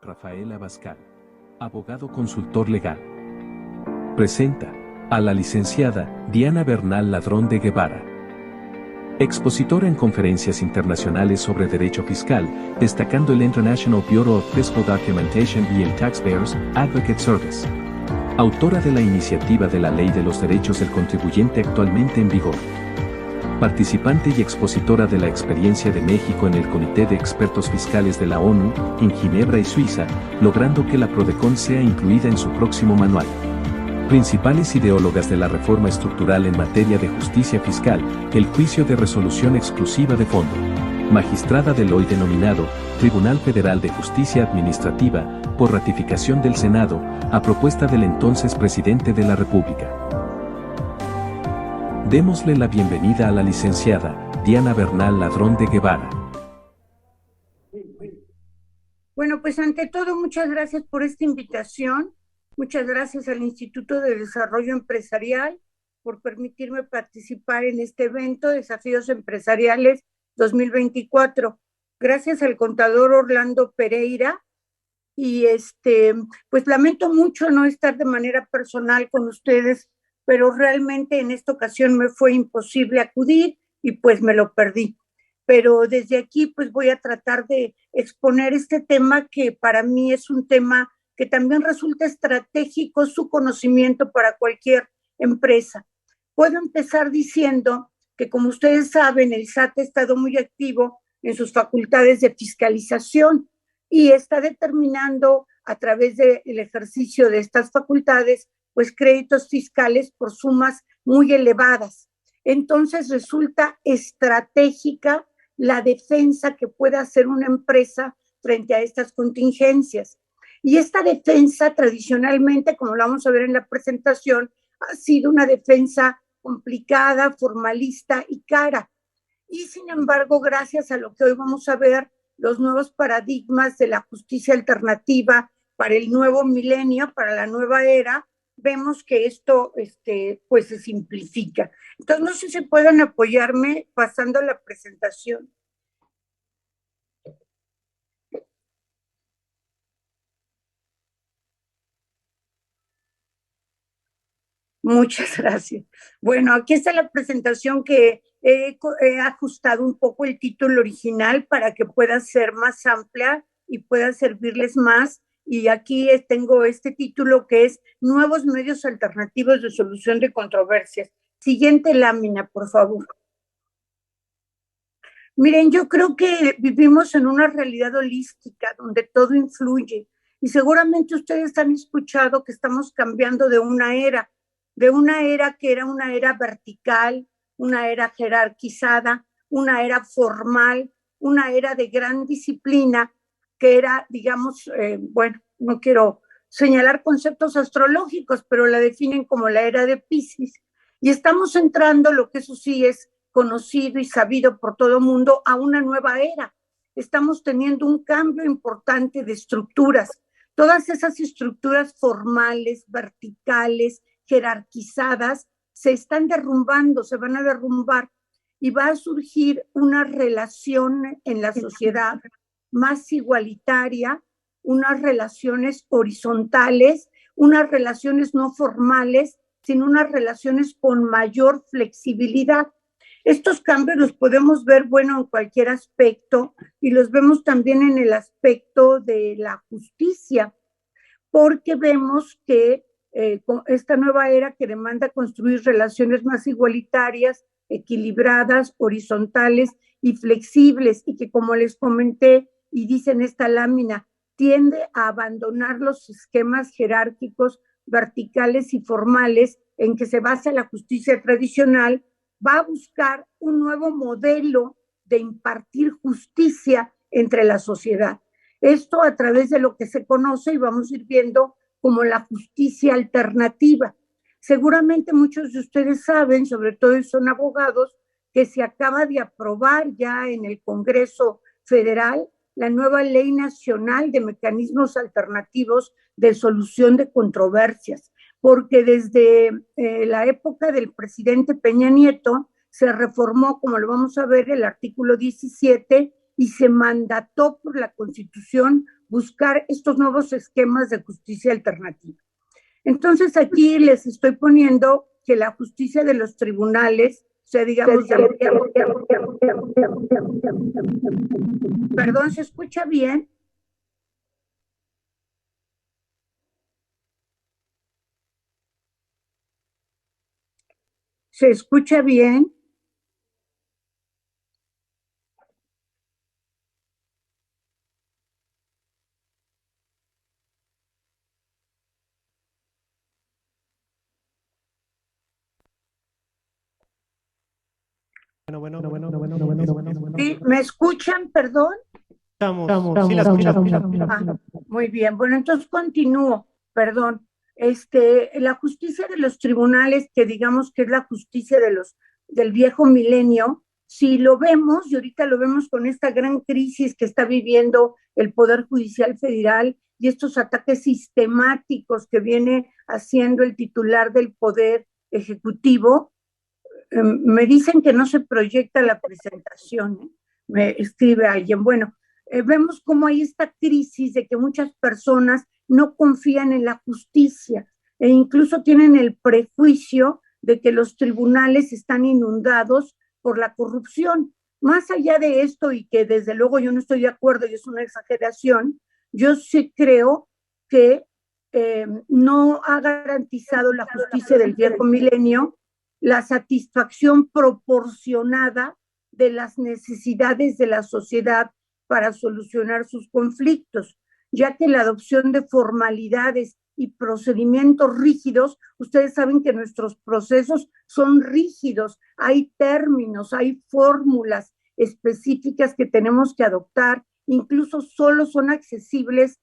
Rafael Abascal, abogado consultor legal. Presenta a la licenciada Diana Bernal Ladrón de Guevara, expositora en conferencias internacionales sobre derecho fiscal, destacando el International Bureau of Fiscal Documentation y el Taxpayers Advocate Service. Autora de la iniciativa de la Ley de los Derechos del Contribuyente actualmente en vigor. Participante y expositora de la experiencia de México en el Comité de Expertos Fiscales de la ONU, en Ginebra y Suiza, logrando que la PRODECON sea incluida en su próximo manual. Principales ideólogas de la reforma estructural en materia de justicia fiscal, el juicio de resolución exclusiva de fondo. Magistrada del hoy denominado Tribunal Federal de Justicia Administrativa, por ratificación del Senado, a propuesta del entonces presidente de la República. Démosle la bienvenida a la licenciada Diana Bernal Ladrón de Guevara. Bueno, pues ante todo, muchas gracias por esta invitación. Muchas gracias al Instituto de Desarrollo Empresarial por permitirme participar en este evento Desafíos Empresariales 2024. Gracias al contador Orlando Pereira. Y pues lamento mucho no estar de manera personal con ustedes, pero realmente en esta ocasión me fue imposible acudir y pues me lo perdí. Pero desde aquí pues voy a tratar de exponer este tema que para mí es un tema que también resulta estratégico su conocimiento para cualquier empresa. Puedo empezar diciendo que, como ustedes saben, el SAT ha estado muy activo en sus facultades de fiscalización y está determinando a través del ejercicio de estas facultades pues créditos fiscales por sumas muy elevadas. Entonces resulta estratégica la defensa que pueda hacer una empresa frente a estas contingencias. Y esta defensa tradicionalmente, como lo vamos a ver en la presentación, ha sido una defensa complicada, formalista y cara. Y sin embargo, gracias a lo que hoy vamos a ver, los nuevos paradigmas de la justicia alternativa para el nuevo milenio, para la nueva era, vemos que esto pues se simplifica. Entonces, no sé si pueden apoyarme pasando la presentación. Muchas gracias. Bueno, aquí está la presentación que he ajustado un poco el título original para que pueda ser más amplia y pueda servirles más. Y aquí tengo este título que es Nuevos medios alternativos de solución de controversias. Siguiente lámina, por favor. Miren, yo creo que vivimos en una realidad holística donde todo influye. Y seguramente ustedes han escuchado que estamos cambiando de una era que era una era vertical, una era jerarquizada, una era formal, una era de gran disciplina, que era, digamos, bueno, no quiero señalar conceptos astrológicos, pero la definen como la era de Piscis. Y estamos entrando, lo que eso sí es conocido y sabido por todo el mundo, a una nueva era. Estamos teniendo un cambio importante de estructuras. Todas esas estructuras formales, verticales, jerarquizadas, se están derrumbando, se van a derrumbar y va a surgir una relación en la sociedad más igualitaria, unas relaciones horizontales, unas relaciones no formales, sino unas relaciones con mayor flexibilidad. Estos cambios los podemos ver, bueno, en cualquier aspecto y los vemos también en el aspecto de la justicia, porque vemos que esta nueva era que demanda construir relaciones más igualitarias, equilibradas, horizontales y flexibles, y que, como les comenté y dice en esta lámina, tiende a abandonar los esquemas jerárquicos, verticales y formales en que se basa la justicia tradicional, va a buscar un nuevo modelo de impartir justicia entre la sociedad. Esto a través de lo que se conoce y vamos a ir viendo como la justicia alternativa. Seguramente muchos de ustedes saben, sobre todo si son abogados, que se acaba de aprobar ya en el Congreso Federal la nueva Ley Nacional de Mecanismos Alternativos de Solución de Controversias, porque desde la época del presidente Peña Nieto se reformó, como lo vamos a ver, el artículo 17 y se mandató por la Constitución buscar estos nuevos esquemas de justicia alternativa. Entonces aquí les estoy poniendo que la justicia de los tribunales, o sea, digamos, perdón, ¿se escucha bien? ¿Se escucha bien? ¿Sí? ¿Me escuchan, perdón? Sí, la escuchamos. Muy bien, bueno, entonces continúo, perdón. La justicia de los tribunales, que digamos que es la justicia del viejo milenio, si lo vemos, y ahorita lo vemos con esta gran crisis que está viviendo el Poder Judicial Federal y estos ataques sistemáticos que viene haciendo el titular del Poder Ejecutivo, me dicen que no se proyecta la presentación, ¿eh? Me escribe alguien. Bueno, vemos cómo hay esta crisis de que muchas personas no confían en la justicia e incluso tienen el prejuicio de que los tribunales están inundados por la corrupción. Más allá de esto, y que desde luego yo no estoy de acuerdo y es una exageración, yo sí creo que no ha garantizado la justicia del viejo milenio la satisfacción proporcionada de las necesidades de la sociedad para solucionar sus conflictos, ya que la adopción de formalidades y procedimientos rígidos, ustedes saben que nuestros procesos son rígidos, hay términos, hay fórmulas específicas que tenemos que adoptar, incluso solo son accesibles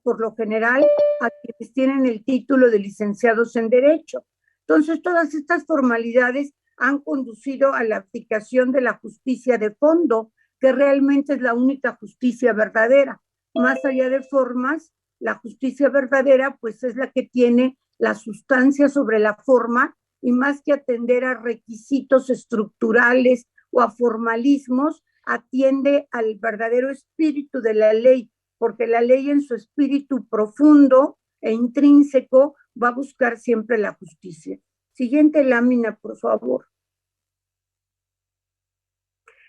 por lo general a quienes tienen el título de licenciados en Derecho. Entonces, todas estas formalidades han conducido a la aplicación de la justicia de fondo, que realmente es la única justicia verdadera. Más allá de formas, la justicia verdadera pues es la que tiene la sustancia sobre la forma y más que atender a requisitos estructurales o a formalismos, atiende al verdadero espíritu de la ley, porque la ley en su espíritu profundo e intrínseco va a buscar siempre la justicia. Siguiente lámina, por favor.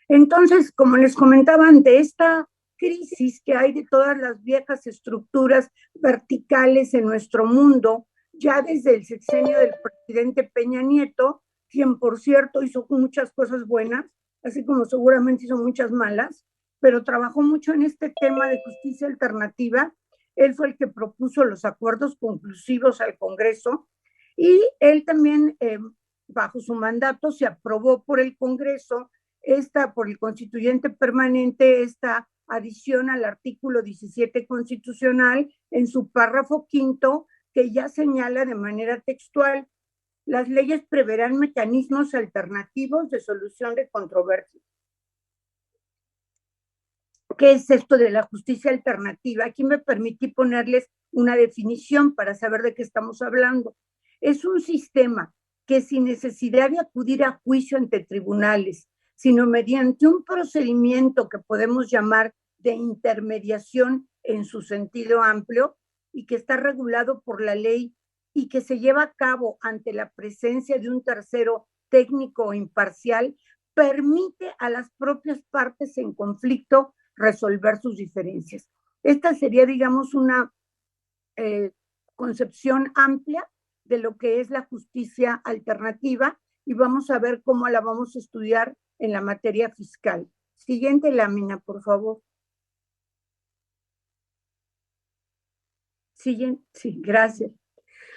Entonces, como les comentaba, ante esta crisis que hay de todas las viejas estructuras verticales en nuestro mundo, ya desde el sexenio del presidente Peña Nieto, quien por cierto hizo muchas cosas buenas, así como seguramente hizo muchas malas, pero trabajó mucho en este tema de justicia alternativa. Él fue el que propuso los acuerdos conclusivos al Congreso y él también, bajo su mandato, se aprobó por el Congreso, por el constituyente permanente, esta adición al artículo 17 constitucional en su párrafo quinto, que ya señala de manera textual: las leyes preverán mecanismos alternativos de solución de controversias. ¿Qué es esto de la justicia alternativa? Aquí me permití ponerles una definición para saber de qué estamos hablando. Es un sistema que sin necesidad de acudir a juicio ante tribunales, sino mediante un procedimiento que podemos llamar de intermediación en su sentido amplio y que está regulado por la ley y que se lleva a cabo ante la presencia de un tercero técnico o imparcial, permite a las propias partes en conflicto resolver sus diferencias. Esta sería, digamos, una concepción amplia de lo que es la justicia alternativa y vamos a ver cómo la vamos a estudiar en la materia fiscal. Siguiente lámina, por favor. Siguiente, sí, gracias.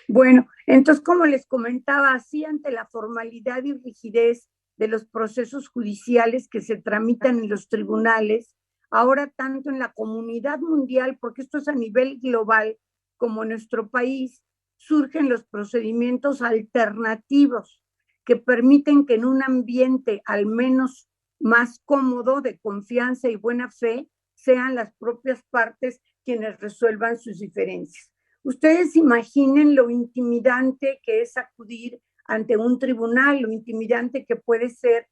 Bueno, entonces, como les comentaba, así ante la formalidad y rigidez de los procesos judiciales que se tramitan en los tribunales, ahora tanto en la comunidad mundial, porque esto es a nivel global, como en nuestro país, surgen los procedimientos alternativos que permiten que en un ambiente al menos más cómodo, de confianza y buena fe, sean las propias partes quienes resuelvan sus diferencias. Ustedes imaginen lo intimidante que es acudir ante un tribunal, lo intimidante que puede ser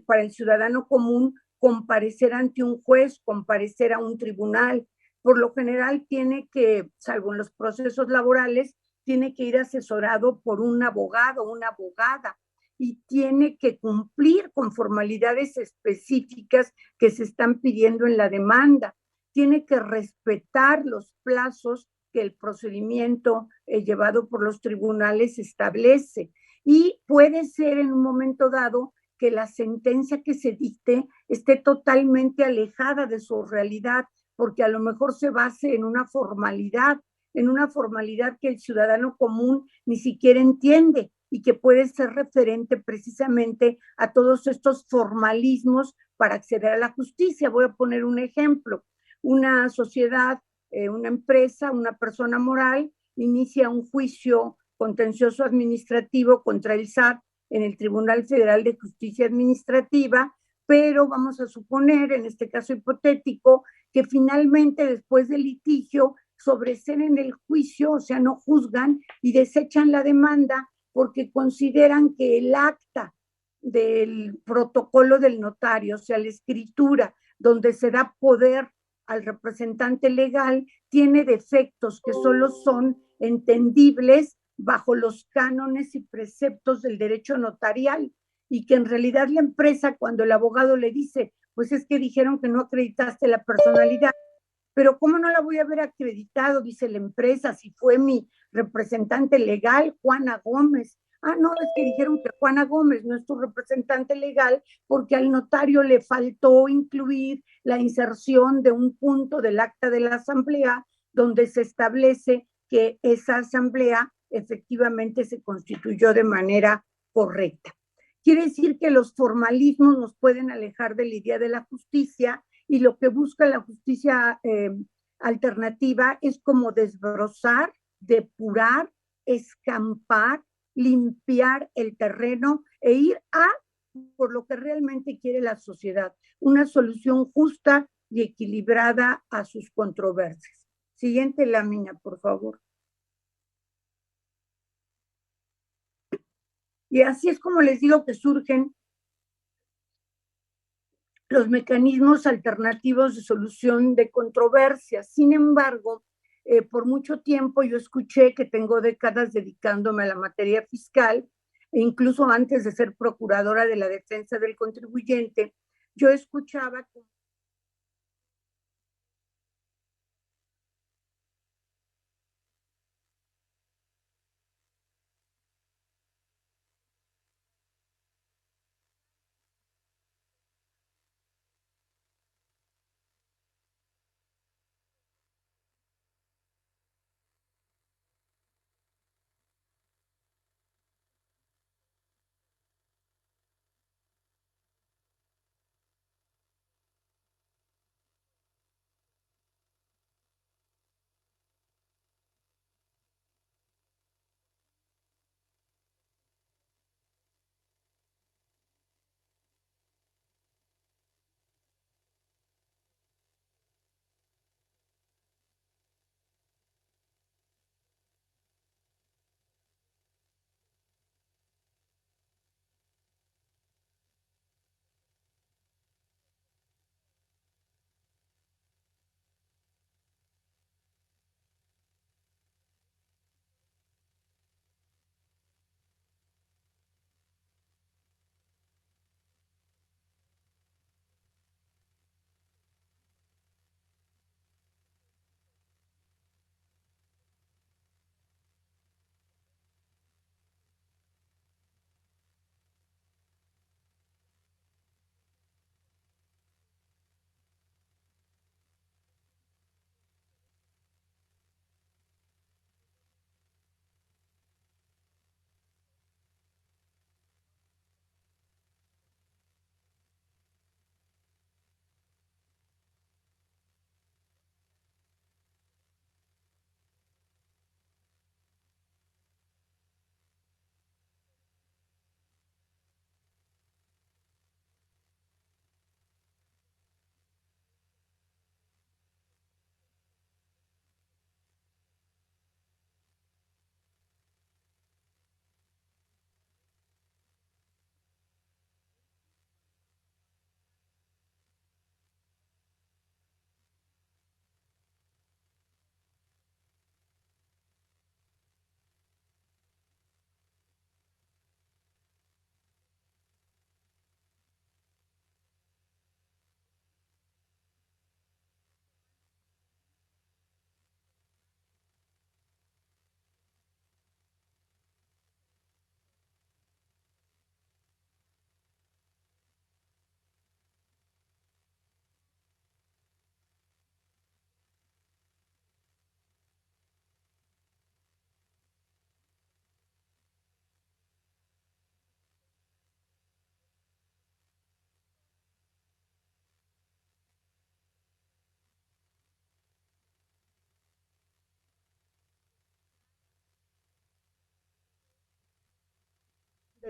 para el ciudadano común comparecer ante un juez, comparecer a un tribunal. Por lo general tiene que, salvo en los procesos laborales, tiene que ir asesorado por un abogado o una abogada y tiene que cumplir con formalidades específicas que se están pidiendo en la demanda. Tiene que respetar los plazos que el procedimiento llevado por los tribunales establece. Y puede ser en un momento dado que la sentencia que se dicte esté totalmente alejada de su realidad, porque a lo mejor se base en una formalidad que el ciudadano común ni siquiera entiende y que puede ser referente precisamente a todos estos formalismos para acceder a la justicia. Voy a poner un ejemplo. Una sociedad, una empresa, una persona moral inicia un juicio contencioso administrativo contra el SAT en el Tribunal Federal de Justicia Administrativa, pero vamos a suponer, en este caso hipotético, que finalmente después del litigio sobreseen el juicio, o sea, no juzgan y desechan la demanda porque consideran que el acta del protocolo del notario, o sea, la escritura donde se da poder al representante legal, tiene defectos que solo son entendibles bajo los cánones y preceptos del derecho notarial, y que en realidad la empresa, cuando el abogado le dice, pues es que dijeron que no acreditaste la personalidad, pero ¿cómo no la voy a haber acreditado? Dice la empresa, si fue mi representante legal, Juana Gómez. Ah, no, es que dijeron que Juana Gómez no es tu representante legal porque al notario le faltó incluir la inserción de un punto del acta de la asamblea donde se establece que esa asamblea efectivamente se constituyó de manera correcta. Quiere decir que los formalismos nos pueden alejar de la idea de la justicia, y lo que busca la justicia alternativa es como desbrozar, depurar, escampar, limpiar el terreno e ir a por lo que realmente quiere la sociedad, una solución justa y equilibrada a sus controversias. Siguiente lámina, por favor. Y así es como les digo que surgen los mecanismos alternativos de solución de controversias. Sin embargo, por mucho tiempo yo escuché, que tengo décadas dedicándome a la materia fiscal, e incluso antes de ser procuradora de la defensa del contribuyente, yo escuchaba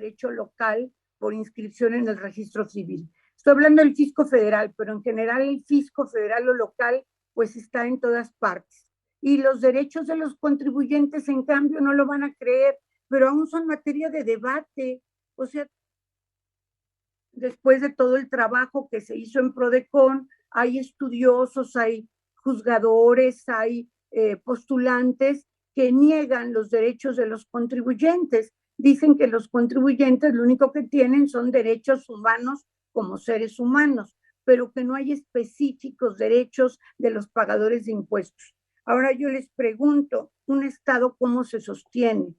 derecho local por inscripción en el registro civil. Estoy hablando del fisco federal, pero en general el fisco federal o local pues está en todas partes. Y los derechos de los contribuyentes, en cambio, no lo van a creer, pero aún son materia de debate. O sea, después de todo el trabajo que se hizo en Prodecon, hay estudiosos, hay juzgadores, hay postulantes que niegan los derechos de los contribuyentes. Dicen que los contribuyentes lo único que tienen son derechos humanos como seres humanos, pero que no hay específicos derechos de los pagadores de impuestos. Ahora yo les pregunto, ¿un Estado cómo se sostiene?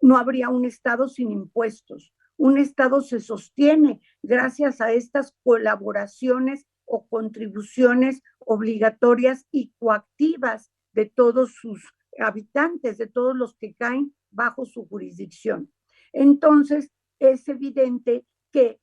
No habría un Estado sin impuestos. Un Estado se sostiene gracias a estas colaboraciones o contribuciones obligatorias y coactivas de todos sus habitantes, de todos los que caen bajo su jurisdicción. Entonces, es evidente que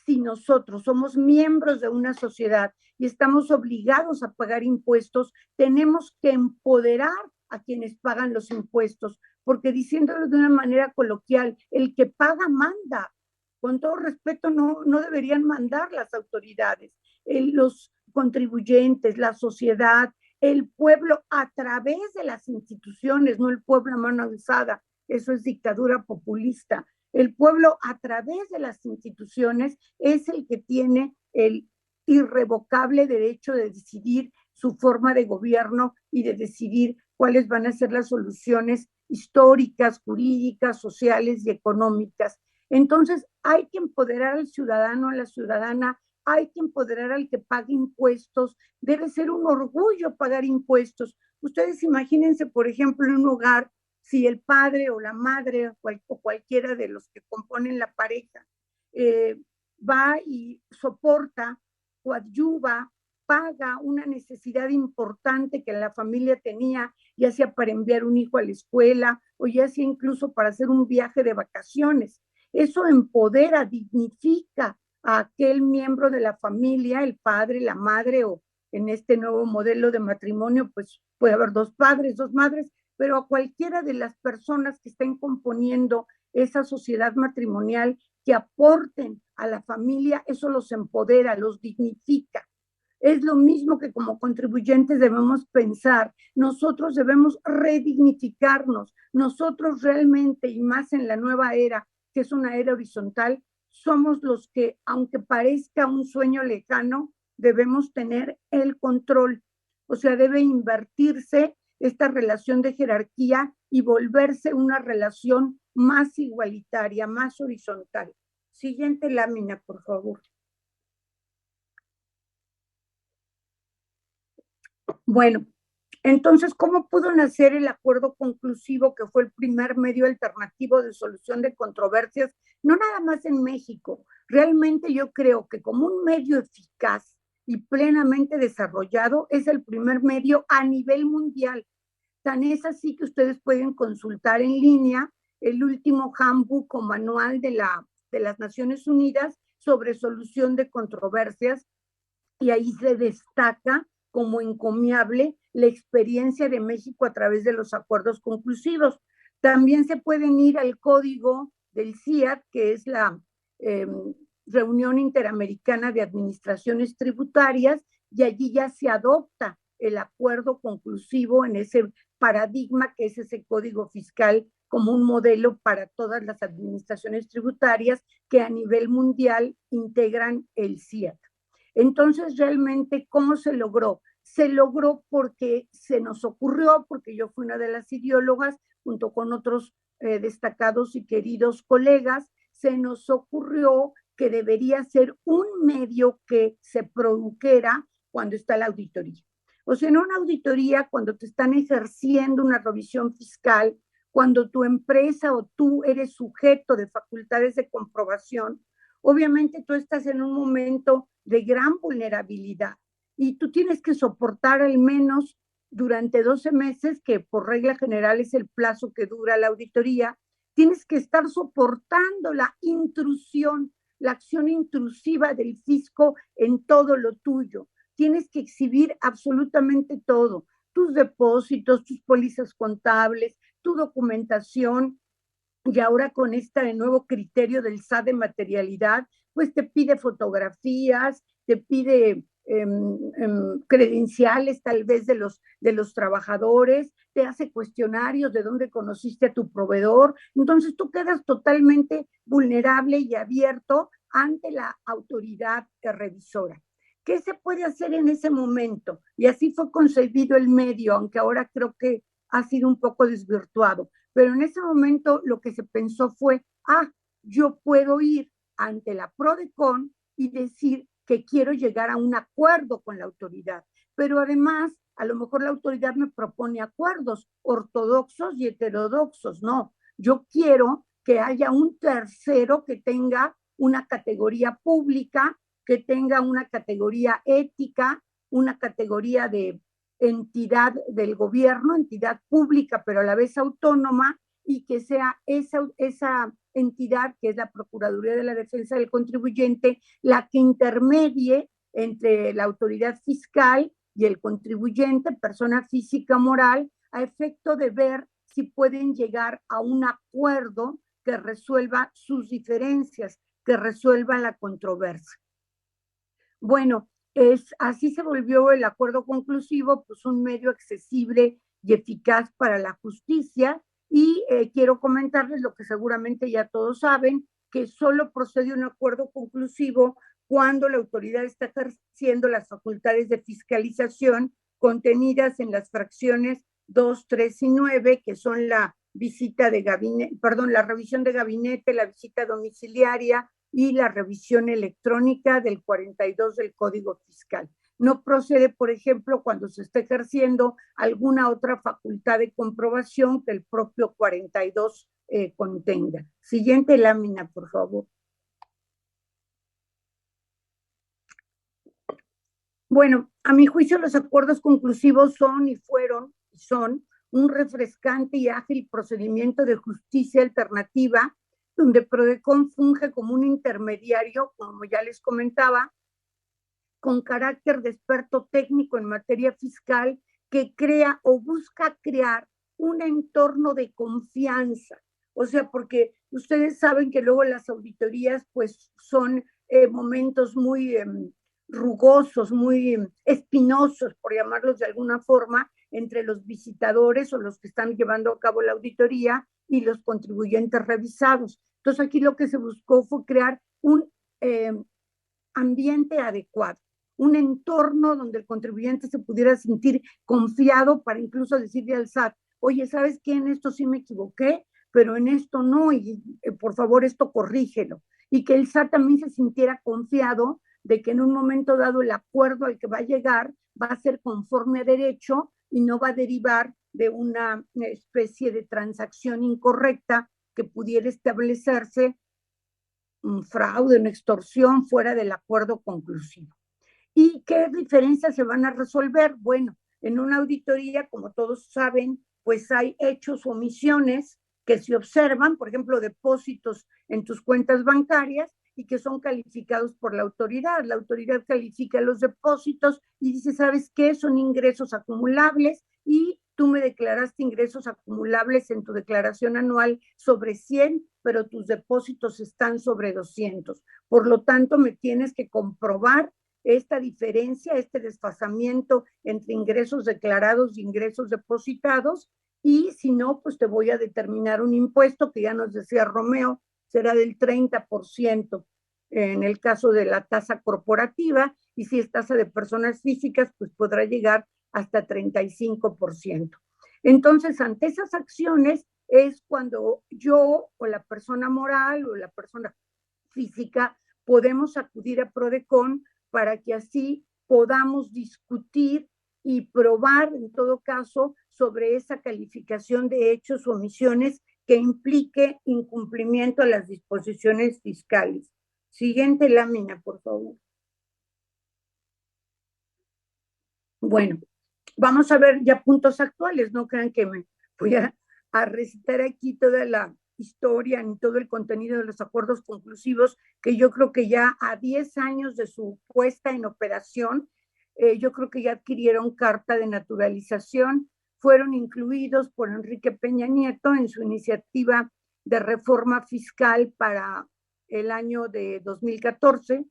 si nosotros somos miembros de una sociedad y estamos obligados a pagar impuestos, tenemos que empoderar a quienes pagan los impuestos, porque diciéndolo de una manera coloquial, el que paga manda. Con todo respeto, no deberían mandar las autoridades, los contribuyentes, la sociedad, el pueblo a través de las instituciones, no el pueblo a mano alzada. Eso es dictadura populista. El pueblo a través de las instituciones es el que tiene el irrevocable derecho de decidir su forma de gobierno y de decidir cuáles van a ser las soluciones históricas, jurídicas, sociales y económicas. Entonces, hay que empoderar al ciudadano, a la ciudadana, hay que empoderar al que pague impuestos. Debe ser un orgullo pagar impuestos. Ustedes imagínense, por ejemplo, en un hogar, si el padre o la madre o cualquiera de los que componen la pareja va y soporta, coadyuva, paga una necesidad importante que la familia tenía, ya sea para enviar un hijo a la escuela o ya sea incluso para hacer un viaje de vacaciones. Eso empodera, dignifica a aquel miembro de la familia, el padre, la madre, o en este nuevo modelo de matrimonio, pues puede haber dos padres, dos madres, pero a cualquiera de las personas que estén componiendo esa sociedad matrimonial que aporten a la familia, eso los empodera, los dignifica. Es lo mismo que como contribuyentes debemos pensar. Nosotros debemos redignificarnos. Nosotros realmente, y más en la nueva era, que es una era horizontal, somos los que, aunque parezca un sueño lejano, debemos tener el control. O sea, debe invertirse esta relación de jerarquía y volverse una relación más igualitaria, más horizontal. Siguiente lámina, por favor. Bueno, entonces, ¿cómo pudo nacer el acuerdo conclusivo que fue el primer medio alternativo de solución de controversias? No nada más en México. Realmente yo creo que como un medio eficaz y plenamente desarrollado, es el primer medio a nivel mundial. Tan es así que ustedes pueden consultar en línea el último handbook o manual de las Naciones Unidas sobre solución de controversias, y ahí se destaca como encomiable la experiencia de México a través de los acuerdos conclusivos. También se pueden ir al código del CIAT, que es la Reunión Interamericana de Administraciones Tributarias, y allí ya se adopta el acuerdo conclusivo en ese paradigma que es ese código fiscal como un modelo para todas las administraciones tributarias que a nivel mundial integran el CIAT. Entonces, realmente, ¿cómo se logró? Se logró porque se nos ocurrió, porque yo fui una de las ideólogas, junto con otros destacados y queridos colegas, se nos ocurrió que debería ser un medio que se produjera cuando está la auditoría. O sea, en una auditoría, cuando te están ejerciendo una revisión fiscal, cuando tu empresa o tú eres sujeto de facultades de comprobación, obviamente tú estás en un momento de gran vulnerabilidad y tú tienes que soportar al menos durante 12 meses, que por regla general es el plazo que dura la auditoría, tienes que estar soportando la intrusión, la acción intrusiva del fisco en todo lo tuyo. Tienes que exhibir absolutamente todo, tus depósitos, tus pólizas contables, tu documentación, y ahora con este nuevo criterio del SAT de materialidad, pues te pide fotografías, te pide credenciales tal vez de los trabajadores, te hace cuestionarios de dónde conociste a tu proveedor. Entonces tú quedas totalmente vulnerable y abierto ante la autoridad revisora. ¿Qué se puede hacer en ese momento? Y así fue concebido el medio, aunque ahora creo que ha sido un poco desvirtuado. Pero en ese momento lo que se pensó fue, yo puedo ir ante la PRODECON y decir que quiero llegar a un acuerdo con la autoridad. Pero además, a lo mejor la autoridad me propone acuerdos ortodoxos y heterodoxos. No, yo quiero que haya un tercero que tenga una categoría pública, que tenga una categoría ética, una categoría de entidad del gobierno, entidad pública, pero a la vez autónoma, y que sea esa entidad, que es la Procuraduría de la Defensa del Contribuyente, la que intermedie entre la autoridad fiscal y el contribuyente, persona física moral, a efecto de ver si pueden llegar a un acuerdo que resuelva sus diferencias, que resuelva la controversia. Bueno, así se volvió el acuerdo conclusivo, pues un medio accesible y eficaz para la justicia. Y quiero comentarles lo que seguramente ya todos saben, que solo procede un acuerdo conclusivo cuando la autoridad está ejerciendo las facultades de fiscalización contenidas en las fracciones 2, 3 y 9, que son la visita de gabinete, perdón, la revisión de gabinete, la visita domiciliaria y la revisión electrónica del 42 del Código Fiscal. No procede, por ejemplo, cuando se está ejerciendo alguna otra facultad de comprobación que el propio 42 contenga. Siguiente lámina, por favor. Bueno, a mi juicio los acuerdos conclusivos son y son un refrescante y ágil procedimiento de justicia alternativa donde PRODECON funge como un intermediario, como ya les comentaba, con carácter de experto técnico en materia fiscal, que crea o busca crear un entorno de confianza. O sea, porque ustedes saben que luego las auditorías pues son momentos muy rugosos, muy espinosos, por llamarlos de alguna forma, entre los visitadores o los que están llevando a cabo la auditoría y los contribuyentes revisados. Entonces aquí lo que se buscó fue crear un ambiente adecuado, un entorno donde el contribuyente se pudiera sentir confiado para incluso decirle al SAT, oye, ¿sabes qué? En esto sí me equivoqué, pero en esto no, y por favor esto corrígelo. Y que el SAT también se sintiera confiado de que en un momento dado el acuerdo al que va a llegar va a ser conforme a derecho y no va a derivar de una especie de transacción incorrecta que pudiera establecerse un fraude, una extorsión fuera del acuerdo conclusivo. ¿Y qué diferencias se van a resolver? Bueno, en una auditoría, como todos saben, pues hay hechos o omisiones que se observan, por ejemplo, depósitos en tus cuentas bancarias y que son calificados por la autoridad. La autoridad califica los depósitos y dice, ¿sabes qué? Son ingresos acumulables y tú me declaraste ingresos acumulables en tu declaración anual sobre 100, pero tus depósitos están sobre 200. Por lo tanto, me tienes que comprobar esta diferencia, este desfasamiento entre ingresos declarados y ingresos depositados, y si no, pues te voy a determinar un impuesto que ya nos decía Romeo, será del 30% en el caso de la tasa corporativa, y si es tasa de personas físicas, pues podrá llegar hasta 35%. Entonces, ante esas acciones es cuando yo o la persona moral o la persona física podemos acudir a PRODECON para que así podamos discutir y probar, en todo caso, sobre esa calificación de hechos o omisiones que implique incumplimiento a las disposiciones fiscales. Siguiente lámina, por favor. Bueno, vamos a ver ya puntos actuales, no crean que me voy a recitar aquí toda la historia ni todo el contenido de los acuerdos conclusivos, que yo creo que ya a 10 años de su puesta en operación, yo creo que ya adquirieron carta de naturalización, fueron incluidos por Enrique Peña Nieto en su iniciativa de reforma fiscal para el año de 2014.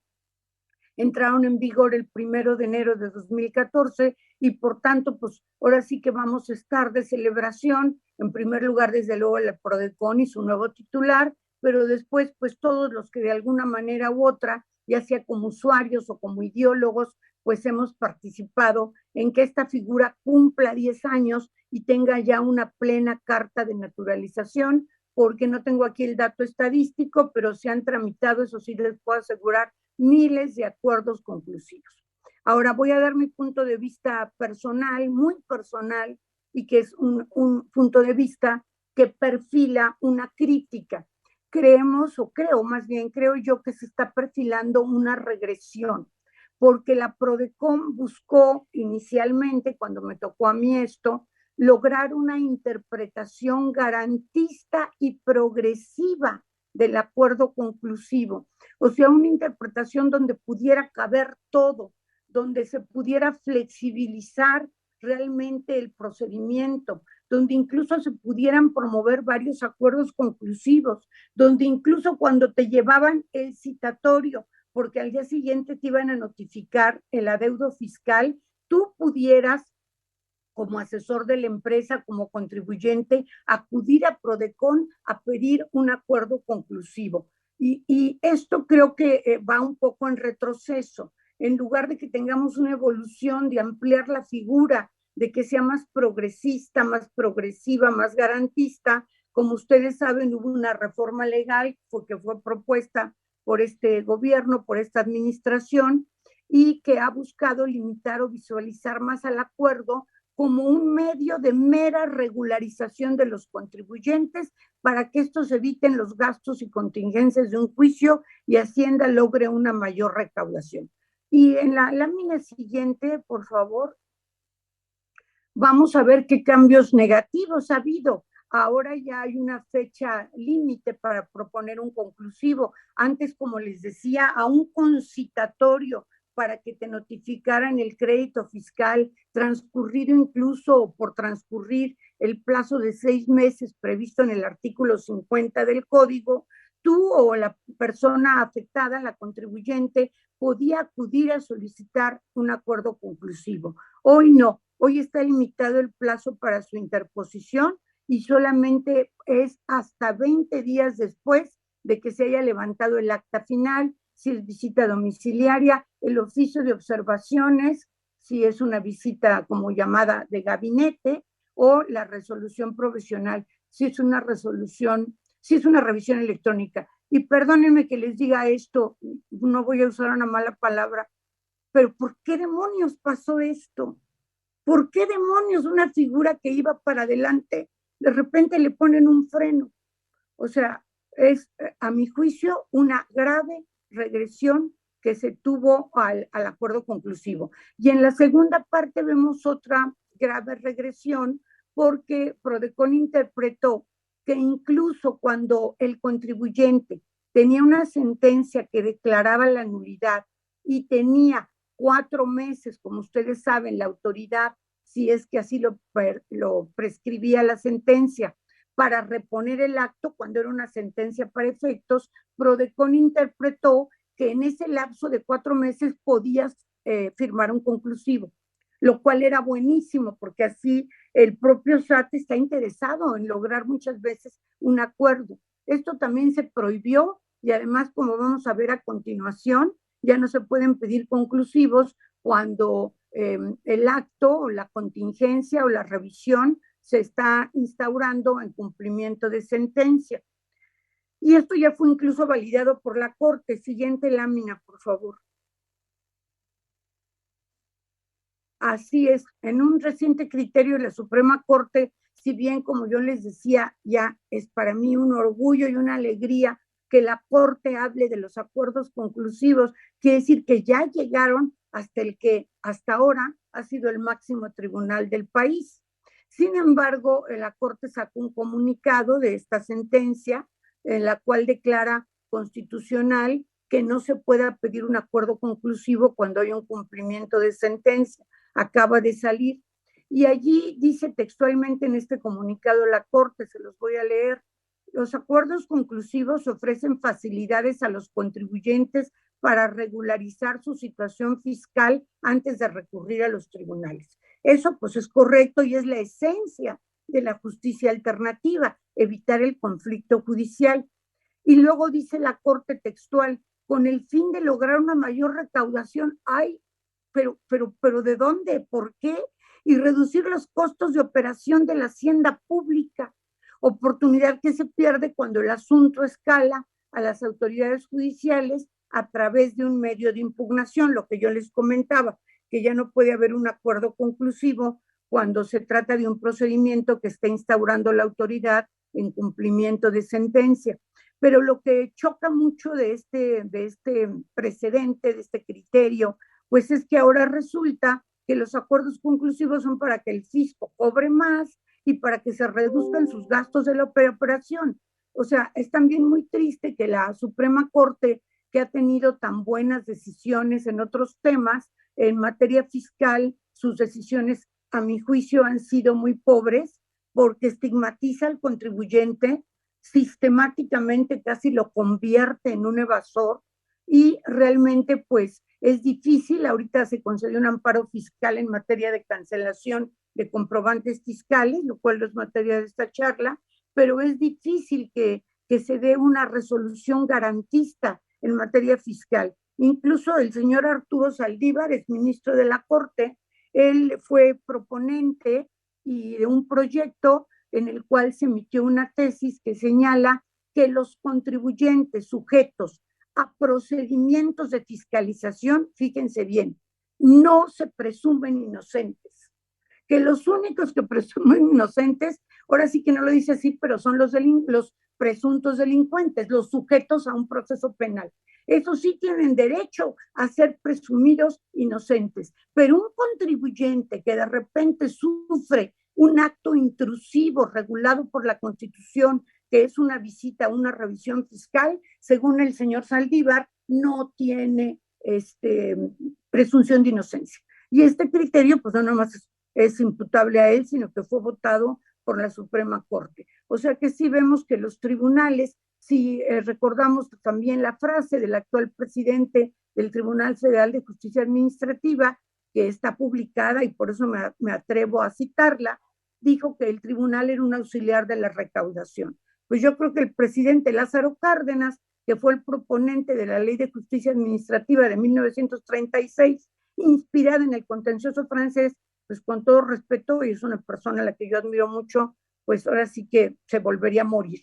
Entraron en vigor el 1 de enero de 2014 y por tanto, pues ahora sí que vamos a estar de celebración. En primer lugar, desde luego, el PRODECON y su nuevo titular, pero después, pues todos los que de alguna manera u otra, ya sea como usuarios o como ideólogos, pues hemos participado en que esta figura cumpla 10 años y tenga ya una plena carta de naturalización, porque no tengo aquí el dato estadístico, pero se han tramitado, eso sí les puedo asegurar, miles de acuerdos conclusivos. Ahora voy a dar mi punto de vista personal, muy personal, y que es un punto de vista que perfila una crítica. Creemos, o creo más bien, creo yo que se está perfilando una regresión, porque la PRODECON buscó inicialmente, cuando me tocó a mí esto, lograr una interpretación garantista y progresiva del acuerdo conclusivo. O sea, una interpretación donde pudiera caber todo, donde se pudiera flexibilizar realmente el procedimiento, donde incluso se pudieran promover varios acuerdos conclusivos, donde incluso cuando te llevaban el citatorio, porque al día siguiente te iban a notificar el adeudo fiscal, tú pudieras, como asesor de la empresa, como contribuyente, acudir a PRODECON a pedir un acuerdo conclusivo. Y esto creo que va un poco en retroceso. En lugar de que tengamos una evolución, de ampliar la figura, de que sea más progresista, más progresiva, más garantista, como ustedes saben, hubo una reforma legal que fue propuesta por este gobierno, por esta administración, y que ha buscado limitar o visualizar más al acuerdo como un medio de mera regularización de los contribuyentes para que estos eviten los gastos y contingencias de un juicio y Hacienda logre una mayor recaudación. Y en la lámina siguiente, por favor, vamos a ver qué cambios negativos ha habido. Ahora ya hay una fecha límite para proponer un conclusivo. Antes, como les decía, a un concitatorio para que te notificaran el crédito fiscal, transcurrido incluso por transcurrir el plazo de 6 meses previsto en el artículo 50 del Código, tú o la persona afectada, la contribuyente, podía acudir a solicitar un acuerdo conclusivo. Hoy no, hoy está limitado el plazo para su interposición y solamente es hasta 20 días después de que se haya levantado el acta final, si es visita domiciliaria, el oficio de observaciones, si es una visita como llamada de gabinete, o la resolución provisional, si es una resolución, si es una revisión electrónica. Y perdónenme que les diga esto, no voy a usar una mala palabra, pero ¿por qué demonios pasó esto? ¿Por qué demonios una figura que iba para adelante, de repente le ponen un freno? O sea, es, a mi juicio, una grave regresión que se tuvo al acuerdo conclusivo. Y en la segunda parte vemos otra grave regresión porque PRODECON interpretó que incluso cuando el contribuyente tenía una sentencia que declaraba la nulidad y tenía 4 meses, como ustedes saben, la autoridad, si es que así lo prescribía la sentencia, para reponer el acto cuando era una sentencia para efectos, PRODECON interpretó que en ese lapso de 4 meses podías firmar un conclusivo, lo cual era buenísimo porque así el propio SAT está interesado en lograr muchas veces un acuerdo. Esto también se prohibió y además, como vamos a ver a continuación, ya no se pueden pedir conclusivos cuando el acto o la contingencia o la revisión se está instaurando en cumplimiento de sentencia. Y esto ya fue incluso validado por la Corte. Siguiente lámina, por favor. Así es, en un reciente criterio de la Suprema Corte, si bien, como yo les decía, ya es para mí un orgullo y una alegría que la Corte hable de los acuerdos conclusivos, quiere decir que ya llegaron hasta el que hasta ahora ha sido el máximo tribunal del país. Sin embargo, la Corte sacó un comunicado de esta sentencia en la cual declara constitucional que no se pueda pedir un acuerdo conclusivo cuando hay un cumplimiento de sentencia. Acaba de salir. Y allí dice textualmente en este comunicado la Corte, se los voy a leer, Los acuerdos conclusivos ofrecen facilidades a los contribuyentes para regularizar su situación fiscal antes de recurrir a los tribunales. Eso pues es correcto y es la esencia de la justicia alternativa, evitar el conflicto judicial. Y luego dice la Corte textual, con el fin de lograr una mayor recaudación. Ay, pero ¿de dónde? ¿Por qué? Y reducir los costos de operación de la hacienda pública, oportunidad que se pierde cuando el asunto escala a las autoridades judiciales a través de un medio de impugnación, lo que yo les comentaba, que ya no puede haber un acuerdo conclusivo cuando se trata de un procedimiento que está instaurando la autoridad en cumplimiento de sentencia. Pero lo que choca mucho de este precedente, de este criterio, pues es que ahora resulta que los acuerdos conclusivos son para que el fisco cobre más y para que se reduzcan sus gastos de la operación. O sea, es también muy triste que la Suprema Corte, que ha tenido tan buenas decisiones en otros temas, en materia fiscal, sus decisiones, a mi juicio, han sido muy pobres porque estigmatiza al contribuyente, sistemáticamente casi lo convierte en un evasor y realmente pues es difícil. Ahorita se concedió un amparo fiscal en materia de cancelación de comprobantes fiscales, lo cual no es materia de esta charla, pero es difícil que se dé una resolución garantista en materia fiscal. Incluso el señor Arturo Saldívar, es ministro de la Corte, él fue proponente y de un proyecto en el cual se emitió una tesis que señala que los contribuyentes sujetos a procedimientos de fiscalización, fíjense bien, no se presumen inocentes, que los únicos que presumen inocentes, ahora sí que no lo dice así, pero son los presuntos delincuentes, los sujetos a un proceso penal. Esos sí tienen derecho a ser presumidos inocentes, pero un contribuyente que de repente sufre un acto intrusivo regulado por la Constitución, que es una visita, una revisión fiscal, según el señor Saldívar, no tiene presunción de inocencia. Y este criterio, pues no nomás es imputable a él, sino que fue votado por la Suprema Corte. O sea que sí vemos que los tribunales, si recordamos también la frase del actual presidente del Tribunal Federal de Justicia Administrativa, que está publicada y por eso me atrevo a citarla, dijo que el tribunal era un auxiliar de la recaudación. Pues yo creo que el presidente Lázaro Cárdenas, que fue el proponente de la Ley de Justicia Administrativa de 1936, inspirada en el contencioso francés, pues con todo respeto, y es una persona a la que yo admiro mucho, pues ahora sí que se volvería a morir,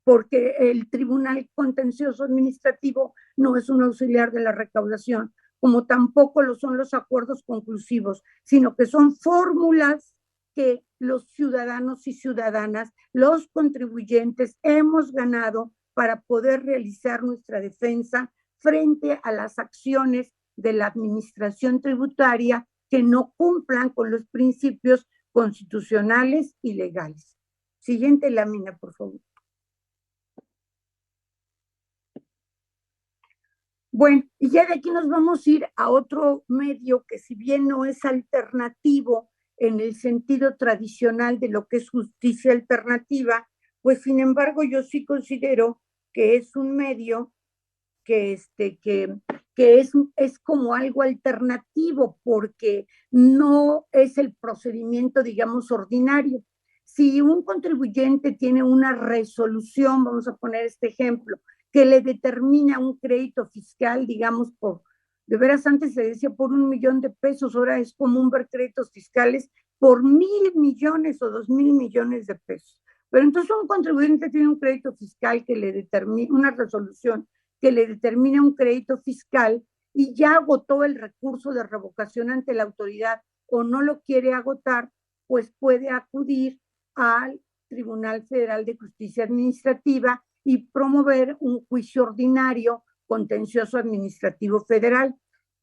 porque el Tribunal Contencioso Administrativo no es un auxiliar de la recaudación, como tampoco lo son los acuerdos conclusivos, sino que son fórmulas que los ciudadanos y ciudadanas, los contribuyentes, hemos ganado para poder realizar nuestra defensa frente a las acciones de la administración tributaria que no cumplan con los principios constitucionales y legales. Siguiente lámina, por favor. Bueno, y ya de aquí nos vamos a ir a otro medio que, si bien no es alternativo en el sentido tradicional de lo que es justicia alternativa, pues sin embargo yo sí considero que es un medio que es como algo alternativo, porque no es el procedimiento, digamos, ordinario. Si un contribuyente tiene una resolución, vamos a poner este ejemplo, que le determina un crédito fiscal, digamos, de veras antes se decía por 1 millón de pesos, ahora es común ver créditos fiscales por 1,000 millones o 2,000 millones de pesos. Pero entonces un contribuyente tiene un crédito fiscal que le determina, una resolución que le determina un crédito fiscal y ya agotó el recurso de revocación ante la autoridad o no lo quiere agotar, pues puede acudir al Tribunal Federal de Justicia Administrativa y promover un juicio ordinario contencioso administrativo federal,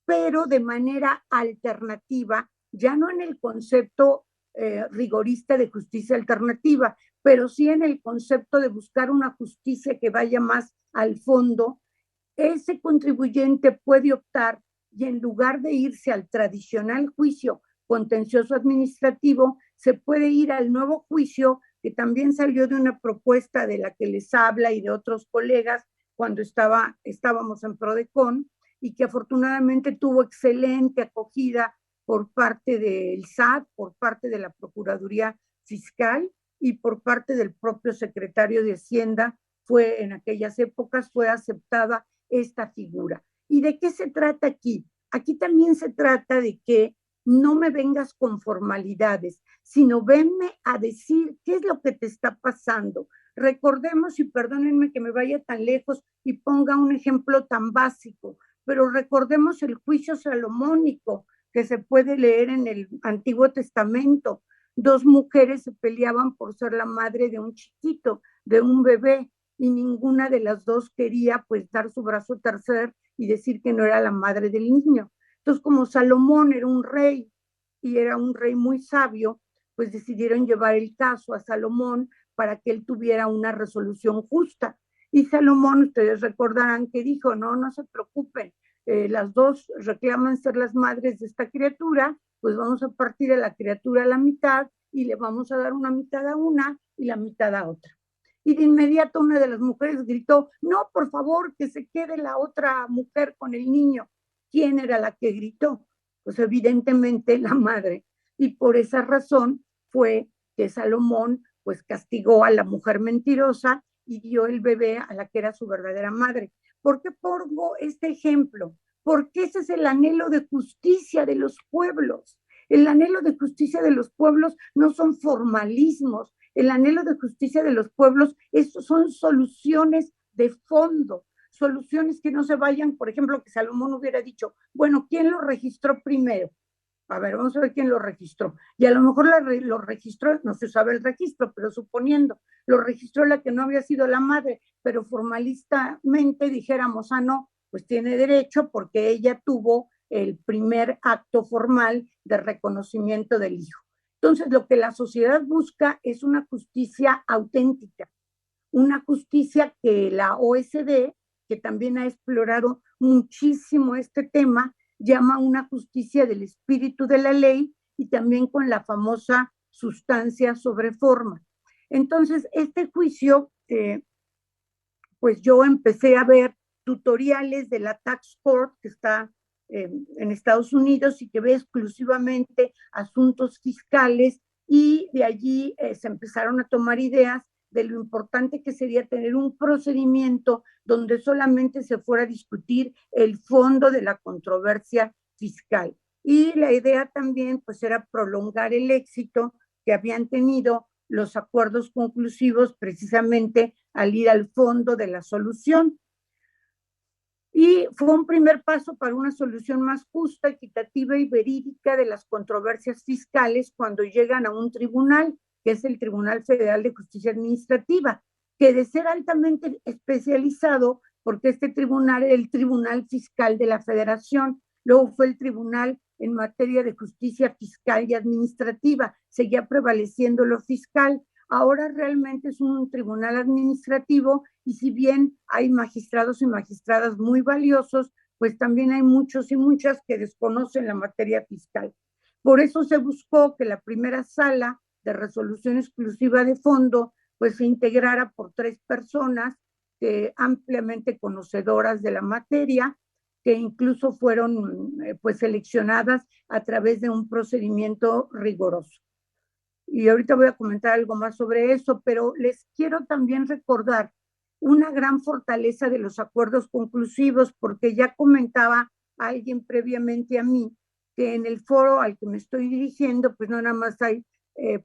pero de manera alternativa, ya no en el concepto rigorista de justicia alternativa, pero sí en el concepto de buscar una justicia que vaya más al fondo. Ese contribuyente puede optar y en lugar de irse al tradicional juicio contencioso administrativo, se puede ir al nuevo juicio que también salió de una propuesta de la que les habla y de otros colegas cuando estábamos en Prodecon, y que afortunadamente tuvo excelente acogida por parte del SAT, por parte de la Procuraduría Fiscal y por parte del propio secretario de Hacienda. En aquellas épocas fue aceptada esta figura. ¿Y de qué se trata aquí? Aquí también se trata de que no me vengas con formalidades, sino venme a decir qué es lo que te está pasando. Recordemos, y perdónenme que me vaya tan lejos y ponga un ejemplo tan básico, pero recordemos el juicio salomónico que se puede leer en el Antiguo Testamento. Dos mujeres se peleaban por ser la madre de un chiquito, de un bebé, y ninguna de las dos quería pues dar su brazo a torcer y decir que no era la madre del niño. Entonces, como Salomón era un rey y era un rey muy sabio, pues decidieron llevar el caso a Salomón para que él tuviera una resolución justa. Y Salomón, ustedes recordarán que dijo, no se preocupen, las dos reclaman ser las madres de esta criatura, pues vamos a partir a la criatura a la mitad y le vamos a dar una mitad a una y la mitad a otra. Y de inmediato una de las mujeres gritó, no, por favor, que se quede la otra mujer con el niño. ¿Quién era la que gritó? Pues evidentemente la madre. Y por esa razón fue que Salomón pues castigó a la mujer mentirosa y dio el bebé a la que era su verdadera madre. ¿Por qué pongo este ejemplo? Porque ese es el anhelo de justicia de los pueblos. El anhelo de justicia de los pueblos no son formalismos. El anhelo de justicia de los pueblos son soluciones de fondo, soluciones que no se vayan, por ejemplo, que Salomón hubiera dicho, bueno, ¿quién lo registró primero? A ver, vamos a ver quién lo registró. Y a lo mejor lo registró, no se sabe el registro, pero suponiendo, lo registró la que no había sido la madre, pero formalistamente dijéramos, no, pues tiene derecho porque ella tuvo el primer acto formal de reconocimiento del hijo. Entonces, lo que la sociedad busca es una justicia auténtica, una justicia que la OSD, que también ha explorado muchísimo este tema, llama una justicia del espíritu de la ley y también con la famosa sustancia sobre forma. Entonces, este juicio, pues yo empecé a ver tutoriales de la Tax Court, que está en Estados Unidos y que ve exclusivamente asuntos fiscales, y de allí se empezaron a tomar ideas de lo importante que sería tener un procedimiento donde solamente se fuera a discutir el fondo de la controversia fiscal. Y la idea también pues era prolongar el éxito que habían tenido los acuerdos conclusivos precisamente al ir al fondo de la solución. Y fue un primer paso para una solución más justa, equitativa y verídica de las controversias fiscales cuando llegan a un tribunal, que es el Tribunal Federal de Justicia Administrativa, que de ser altamente especializado, porque este tribunal era el Tribunal Fiscal de la Federación, luego fue el Tribunal en materia de justicia fiscal y administrativa, seguía prevaleciendo lo fiscal. Ahora realmente es un tribunal administrativo y si bien hay magistrados y magistradas muy valiosos, pues también hay muchos y muchas que desconocen la materia fiscal. Por eso se buscó que la primera sala de resolución exclusiva de fondo pues se integrara por 3 personas ampliamente conocedoras de la materia, que incluso fueron pues seleccionadas a través de un procedimiento riguroso. Y ahorita voy a comentar algo más sobre eso, pero les quiero también recordar una gran fortaleza de los acuerdos conclusivos, porque ya comentaba alguien previamente a mí que en el foro al que me estoy dirigiendo, pues no nada más hay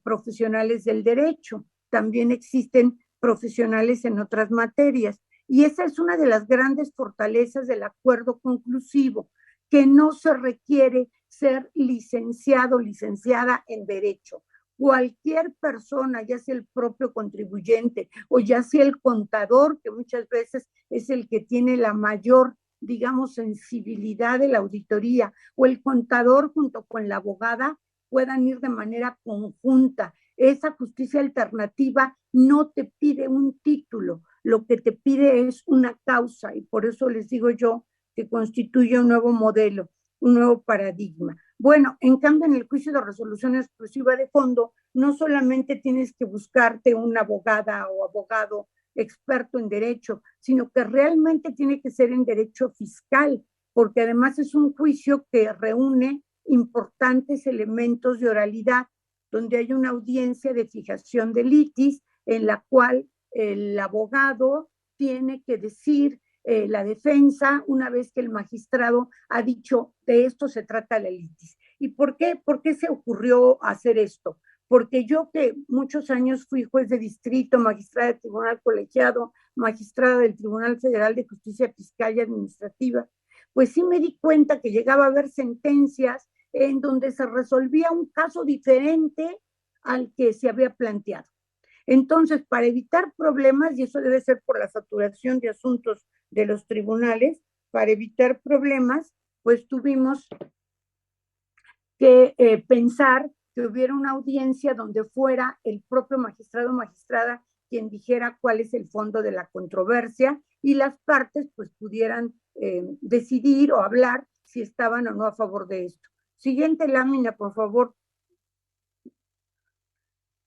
profesionales del derecho, también existen profesionales en otras materias. Y esa es una de las grandes fortalezas del acuerdo conclusivo, que no se requiere ser licenciado o licenciada en derecho. Cualquier persona, ya sea el propio contribuyente o ya sea el contador, que muchas veces es el que tiene la mayor, digamos, sensibilidad de la auditoría, o el contador junto con la abogada, puedan ir de manera conjunta. Esa justicia alternativa no te pide un título, lo que te pide es una causa, y por eso les digo yo que constituye un nuevo modelo, un nuevo paradigma. Bueno, en cambio, en el juicio de resolución exclusiva de fondo, no solamente tienes que buscarte una abogada o abogado experto en derecho, sino que realmente tiene que ser en derecho fiscal, porque además es un juicio que reúne importantes elementos de oralidad, donde hay una audiencia de fijación de litis en la cual el abogado tiene que decir la defensa una vez que el magistrado ha dicho de esto se trata la litis. ¿Y por qué? ¿Por qué se ocurrió hacer esto? Porque yo que muchos años fui juez de distrito, magistrada de tribunal colegiado, magistrada del Tribunal Federal de Justicia Fiscal y Administrativa, pues sí me di cuenta que llegaba a haber sentencias en donde se resolvía un caso diferente al que se había planteado. Entonces, para evitar problemas, y eso debe ser por la saturación de asuntos de los tribunales, para evitar problemas, pues tuvimos que pensar que hubiera una audiencia donde fuera el propio magistrado o magistrada quien dijera cuál es el fondo de la controversia y las partes pues pudieran decidir o hablar si estaban o no a favor de esto. Siguiente lámina, por favor.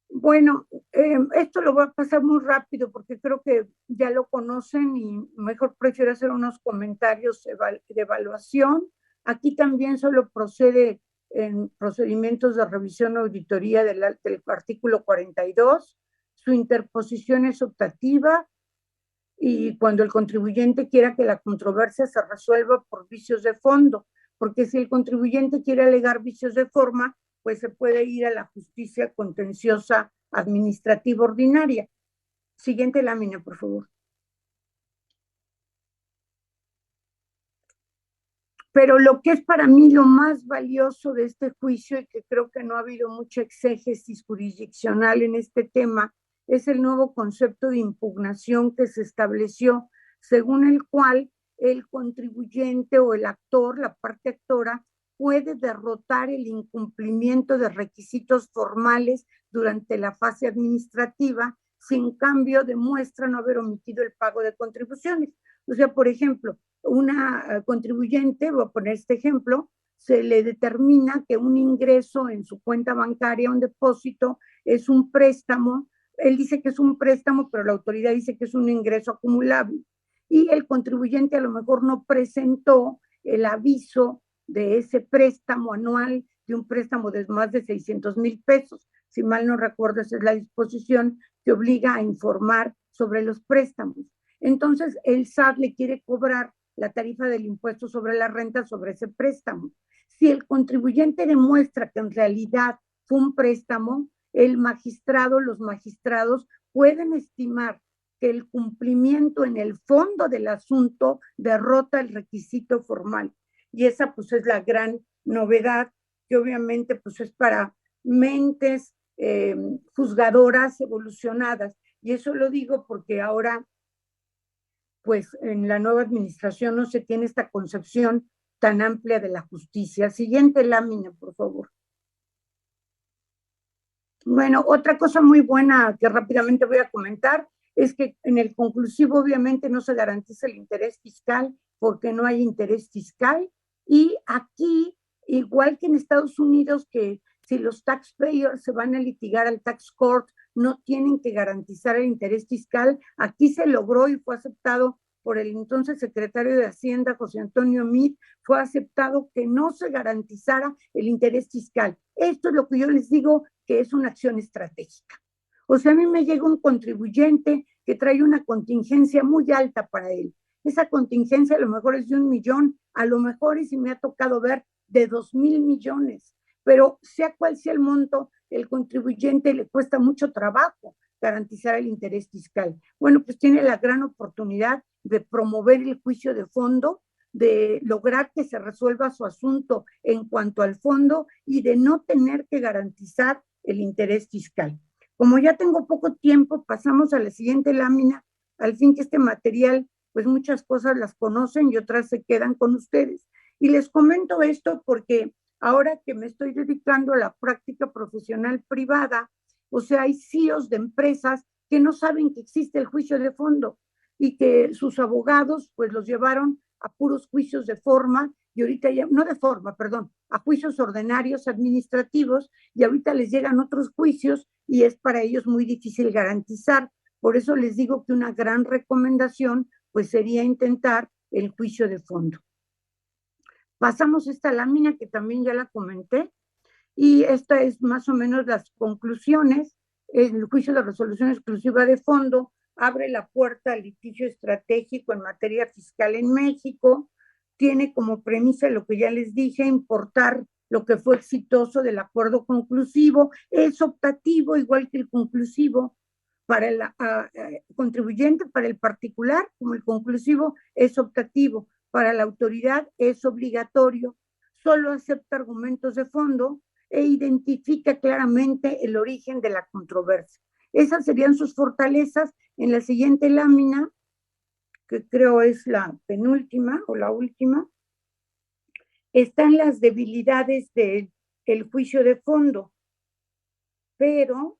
Bueno, esto lo voy a pasar muy rápido porque creo que ya lo conocen y mejor prefiero hacer unos comentarios de evaluación. Aquí también solo procede en procedimientos de revisión o auditoría del artículo 42. Su interposición es optativa y cuando el contribuyente quiera que la controversia se resuelva por vicios de fondo, porque si el contribuyente quiere alegar vicios de forma, pues se puede ir a la justicia contenciosa administrativa ordinaria. Siguiente lámina, por favor. Pero lo que es para mí lo más valioso de este juicio, y que creo que no ha habido mucha exégesis jurisdiccional en este tema, es el nuevo concepto de impugnación que se estableció, según el cual el contribuyente o el actor, la parte actora, puede derrotar el incumplimiento de requisitos formales durante la fase administrativa si en cambio demuestra no haber omitido el pago de contribuciones. O sea, por ejemplo, una contribuyente, voy a poner este ejemplo, se le determina que un ingreso en su cuenta bancaria, un depósito, es un préstamo. Él dice que es un préstamo, pero la autoridad dice que es un ingreso acumulable. Y el contribuyente a lo mejor no presentó el aviso de ese préstamo anual, de un préstamo de más de 600,000 pesos. Si mal no recuerdo, esa es la disposición que obliga a informar sobre los préstamos. Entonces, el SAT le quiere cobrar la tarifa del impuesto sobre la renta sobre ese préstamo. Si el contribuyente demuestra que en realidad fue un préstamo, el magistrado, los magistrados pueden estimar que el cumplimiento en el fondo del asunto derrota el requisito formal. Y esa pues es la gran novedad, que obviamente pues es para mentes juzgadoras evolucionadas. Y eso lo digo porque ahora pues en la nueva administración no se tiene esta concepción tan amplia de la justicia. Siguiente lámina, por favor. Bueno, otra cosa muy buena que rápidamente voy a comentar es que en el conclusivo obviamente no se garantiza el interés fiscal porque no hay interés fiscal y aquí, igual que en Estados Unidos, que si los taxpayers se van a litigar al tax court, no tienen que garantizar el interés fiscal. Aquí se logró y fue aceptado por el entonces secretario de Hacienda, José Antonio Meade, fue aceptado que no se garantizara el interés fiscal. Esto es lo que yo les digo que es una acción estratégica. O sea, a mí me llega un contribuyente que trae una contingencia muy alta para él. Esa contingencia a lo mejor es de 1 millón, a lo mejor, y si me ha tocado ver, de 2,000 millones. Pero sea cual sea el monto, el contribuyente le cuesta mucho trabajo garantizar el interés fiscal. Bueno, pues tiene la gran oportunidad de promover el juicio de fondo, de lograr que se resuelva su asunto en cuanto al fondo y de no tener que garantizar el interés fiscal. Como ya tengo poco tiempo, pasamos a la siguiente lámina, al fin que este material, pues muchas cosas las conocen y otras se quedan con ustedes. Y les comento esto porque ahora que me estoy dedicando a la práctica profesional privada, o sea, hay CEOs de empresas que no saben que existe el juicio de fondo y que sus abogados pues los llevaron a puros juicios de forma y ahorita ya, no de forma, perdón, a juicios ordinarios administrativos, y ahorita les llegan otros juicios y es para ellos muy difícil garantizar. Por eso les digo que una gran recomendación pues sería intentar el juicio de fondo. Pasamos esta lámina que también ya la comenté, y esta es más o menos las conclusiones. El juicio de resolución exclusiva de fondo abre la puerta al litigio estratégico en materia fiscal en México, tiene como premisa lo que ya les dije, importar lo que fue exitoso del acuerdo conclusivo, es optativo igual que el conclusivo para el contribuyente, para el particular, como el conclusivo es optativo, para la autoridad es obligatorio, solo acepta argumentos de fondo e identifica claramente el origen de la controversia. Esas serían sus fortalezas. En la siguiente lámina, que creo es la penúltima o la última, están las debilidades del juicio de fondo, pero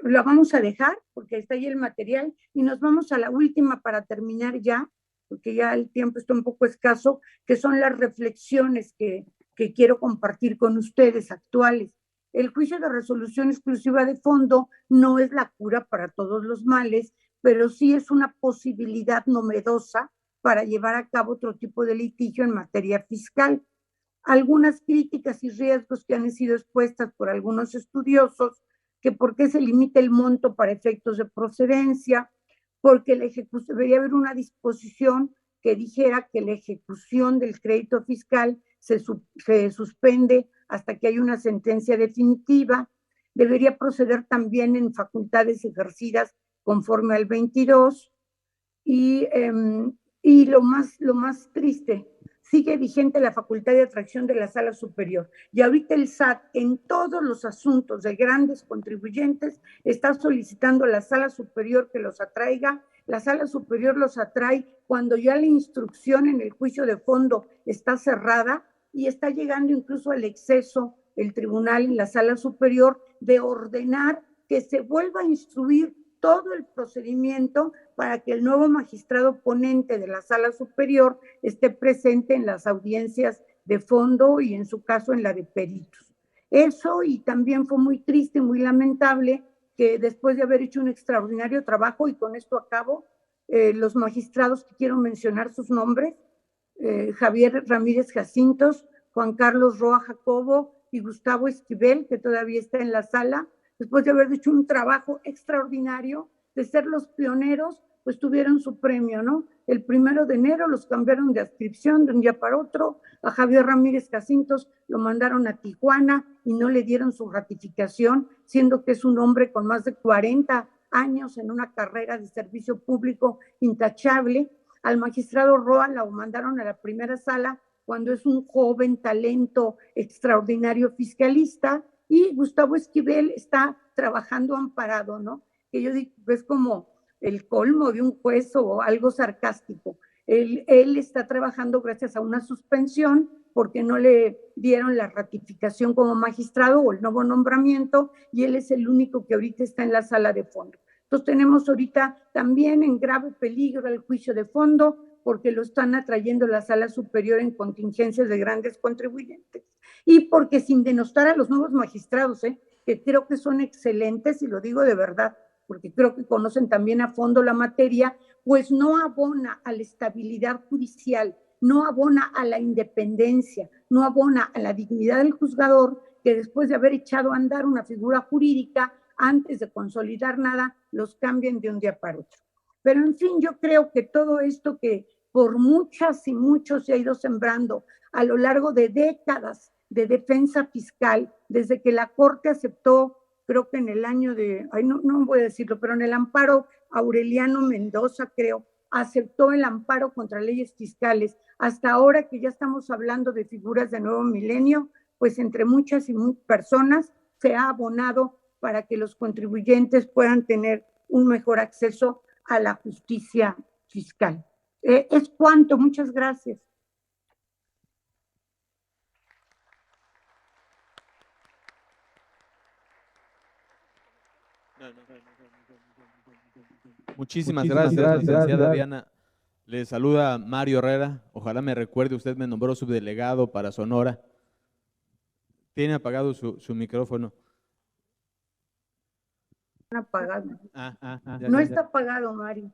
la vamos a dejar porque está ahí el material y nos vamos a la última para terminar ya, porque ya el tiempo está un poco escaso, que son las reflexiones que quiero compartir con ustedes actuales. El juicio de resolución exclusiva de fondo no es la cura para todos los males, pero sí es una posibilidad novedosa para llevar a cabo otro tipo de litigio en materia fiscal. Algunas críticas y riesgos que han sido expuestas por algunos estudiosos, que por qué se limita el monto para efectos de procedencia, porque debería haber una disposición que dijera que la ejecución del crédito fiscal se suspende hasta que haya una sentencia definitiva, debería proceder también en facultades ejercidas conforme al 22, y lo más triste, sigue vigente la facultad de atracción de la sala superior. Y ahorita el SAT, en todos los asuntos de grandes contribuyentes, está solicitando a la sala superior que los atraiga. La sala superior los atrae cuando ya la instrucción en el juicio de fondo está cerrada, y está llegando incluso al exceso el tribunal en la sala superior de ordenar que se vuelva a instruir todo el procedimiento para que el nuevo magistrado ponente de la sala superior esté presente en las audiencias de fondo y en su caso en la de peritos. Eso, y también fue muy triste y muy lamentable que después de haber hecho un extraordinario trabajo, y con esto acabo, los magistrados que quiero mencionar sus nombres, Javier Ramírez Jacintos, Juan Carlos Roa Jacobo y Gustavo Esquivel, que todavía está en la sala, después de haber hecho un trabajo extraordinario, de ser los pioneros, pues tuvieron su premio, ¿no? El 1 de enero los cambiaron de adscripción de un día para otro, a Javier Ramírez Jacintos lo mandaron a Tijuana y no le dieron su ratificación, siendo que es un hombre con más de 40 años en una carrera de servicio público intachable. Al magistrado Roa lo mandaron a la primera sala cuando es un joven talento extraordinario fiscalista, y Gustavo Esquivel está trabajando amparado, ¿no? Que yo digo, es como el colmo de un juez o algo sarcástico. Él está trabajando gracias a una suspensión porque no le dieron la ratificación como magistrado o el nuevo nombramiento, y él es el único que ahorita está en la sala de fondo. Entonces tenemos ahorita también en grave peligro el juicio de fondo, porque lo están atrayendo a la sala superior en contingencias de grandes contribuyentes, y porque, sin denostar a los nuevos magistrados, que creo que son excelentes, y lo digo de verdad, porque creo que conocen también a fondo la materia, pues no abona a la estabilidad judicial, no abona a la independencia, no abona a la dignidad del juzgador, que después de haber echado a andar una figura jurídica, antes de consolidar nada, los cambien de un día para otro. Pero en fin, yo creo que todo esto que por muchas y muchos se ha ido sembrando a lo largo de décadas de defensa fiscal, desde que la Corte aceptó, creo que en el año de, no voy a decirlo, pero en el amparo Aureliano Mendoza, creo, aceptó el amparo contra leyes fiscales, hasta ahora que ya estamos hablando de figuras de nuevo milenio, pues entre muchas y muchas personas se ha abonado para que los contribuyentes puedan tener un mejor acceso a la justicia fiscal. Es cuanto, muchas gracias. Muchísimas gracias, licenciada Diana. Le saluda Mario Herrera. Ojalá me recuerde, usted me nombró subdelegado para Sonora. Tiene apagado su micrófono. Apagado. Ya, No ya, está ya. apagado, Mario.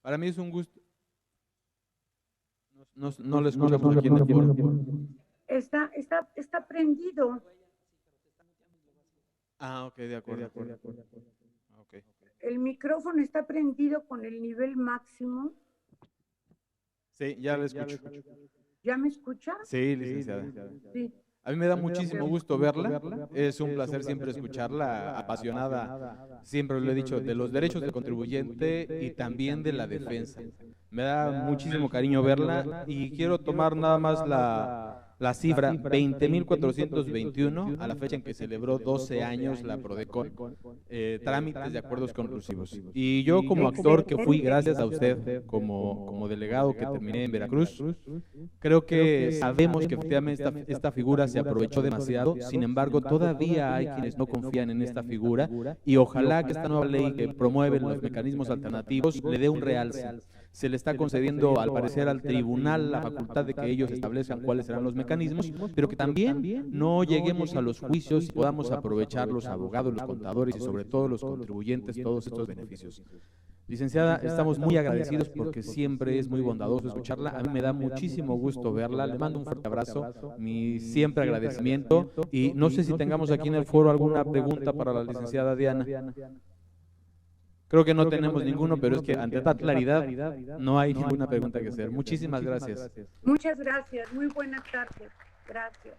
Para mí es un gusto. No le escuchamos aquí en el foro. Está prendido. Ok, de acuerdo. Okay. El micrófono está prendido con el nivel máximo. Sí, ya le escucho. ¿Ya me escucha? Sí, licenciada. Sí. A mí me da muchísimo gusto verla. Es un placer siempre escucharla, apasionada, siempre lo he dicho, de los derechos del contribuyente y también de la defensa. Me da muchísimo cariño verla y quiero tomar nada más la cifra 20.421 a la fecha en que celebró 12 años la Prodecon, trámites de acuerdos conclusivos. Y yo como actor que fui gracias a usted como delegado que terminé en Veracruz, creo que sabemos que efectivamente esta figura se aprovechó demasiado. Sin embargo, todavía hay quienes no confían en esta figura y ojalá que esta nueva ley que promueve los mecanismos alternativos le dé un realce. Se le está concediendo, al parecer, al tribunal la facultad de que ellos establezcan cuáles serán los mecanismos, pero que también no lleguemos a los juicios y podamos aprovechar los abogados, los contadores y sobre todo los contribuyentes todos estos beneficios. Licenciada, estamos muy agradecidos porque siempre es muy bondadoso escucharla. A mí me da muchísimo gusto verla. Le mando un fuerte abrazo, mi siempre agradecimiento. Y no sé si tengamos aquí en el foro alguna pregunta para la licenciada Diana. Creo que no tenemos ninguno, pero es que ante tal claridad no hay ninguna pregunta que hacer. Muchísimas gracias. Muchas gracias. Muy buenas tardes. Gracias.